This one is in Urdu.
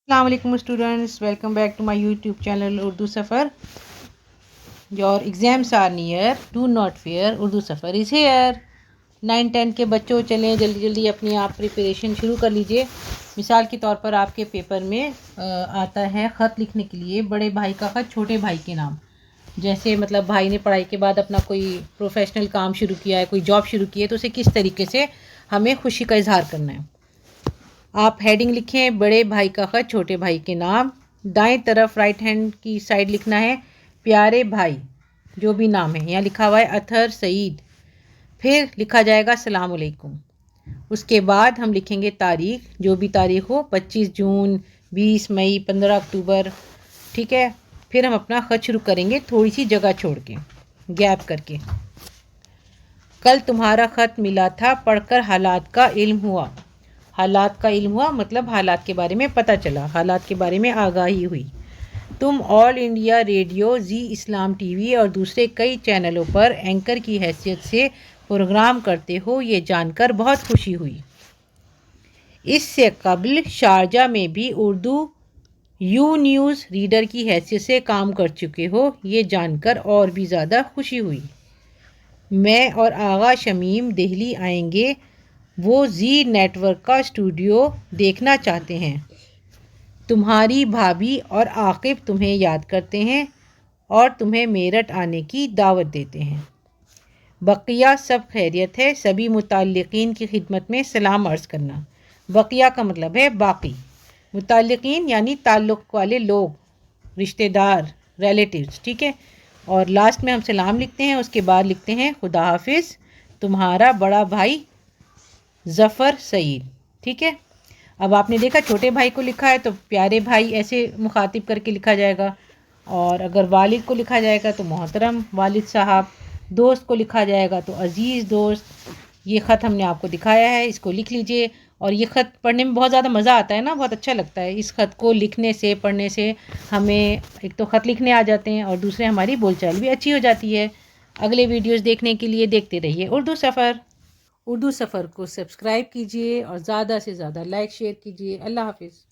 السلام علیکم students, welcome back to my YouTube channel Urdu Safar. Your exams are near, do not fear, Urdu Safar is hair. 9-10 کے بچوں چلیں جلدی جلدی اپنی آپ پریپریشن شروع کر لیجئے. مثال کے طور پر آپ کے پیپر میں آتا ہے خط لکھنے کے لیے بڑے بھائی کا خط چھوٹے بھائی کے نام. جیسے مطلب بھائی نے پڑھائی کے بعد اپنا کوئی پروفیشنل کام شروع کیا ہے، کوئی جاب شروع کی ہے، تو اسے کس طریقے سے ہمیں خوشی کا اظہار کرنا ہے. آپ ہیڈنگ لکھیں بڑے بھائی کا خط چھوٹے بھائی کے نام. دائیں طرف رائٹ ہینڈ کی سائڈ لکھنا ہے پیارے بھائی جو بھی نام ہے. یہاں لکھا ہوا ہے اطہر سعید. پھر لکھا جائے گا السلام علیکم. اس کے بعد ہم لکھیں گے تاریخ، جو بھی تاریخ ہو، 25 جون، 20 مئی، 15 اکتوبر. ٹھیک ہے. پھر ہم اپنا خط شروع کریں گے تھوڑی سی جگہ چھوڑ کے، گیپ کر کے. کل تمہارا خط ملا تھا، پڑھ کر حالات کا علم ہوا. حالات کا علم ہوا مطلب حالات کے بارے میں پتہ چلا، حالات کے بارے میں آگاہی ہوئی. تم آل انڈیا ریڈیو، زی اسلام ٹی وی اور دوسرے کئی چینلوں پر اینکر کی حیثیت سے پروگرام کرتے ہو، یہ جان کر بہت خوشی ہوئی. اس سے قبل شارجہ میں بھی اردو یو نیوز ریڈر کی حیثیت سے کام کر چکے ہو، یہ جان کر اور بھی زیادہ خوشی ہوئی. میں اور آغا شمیم دہلی آئیں گے، وہ زی نیٹ ورک کا اسٹوڈیو دیکھنا چاہتے ہیں. تمہاری بھابھی اور عاقب تمہیں یاد کرتے ہیں اور تمہیں میرٹھ آنے کی دعوت دیتے ہیں. بقیہ سب خیریت ہے. سبھی متعلقین کی خدمت میں سلام عرض کرنا. بقیہ کا مطلب ہے باقی. متعلقین یعنی تعلق والے لوگ، رشتہ دار، ریلیٹیوز. ٹھیک ہے. اور لاسٹ میں ہم سلام لکھتے ہیں، اس کے بعد لکھتے ہیں خدا حافظ، تمہارا بڑا بھائی ظفر سعید. ٹھیک ہے. اب آپ نے دیکھا چھوٹے بھائی کو لکھا ہے تو پیارے بھائی ایسے مخاطب کر کے لکھا جائے گا، اور اگر والد کو لکھا جائے گا تو محترم والد صاحب. دوست کو لکھا جائے گا تو عزیز دوست. یہ خط ہم نے آپ کو دکھایا ہے، اس کو لکھ لیجئے. اور یہ خط پڑھنے میں بہت زیادہ مزہ آتا ہے نا، بہت اچھا لگتا ہے. اس خط کو لکھنے سے، پڑھنے سے ہمیں ایک تو خط لکھنے آ جاتے ہیں اور دوسرے ہماری بول چال بھی اچھی ہو جاتی ہے. اگلے ویڈیوز دیکھنے کے لیے دیکھتے رہیے اردو سفر. اردو سفر کو سبسکرائب کیجئے اور زیادہ سے زیادہ لائک شیئر کیجئے. اللہ حافظ.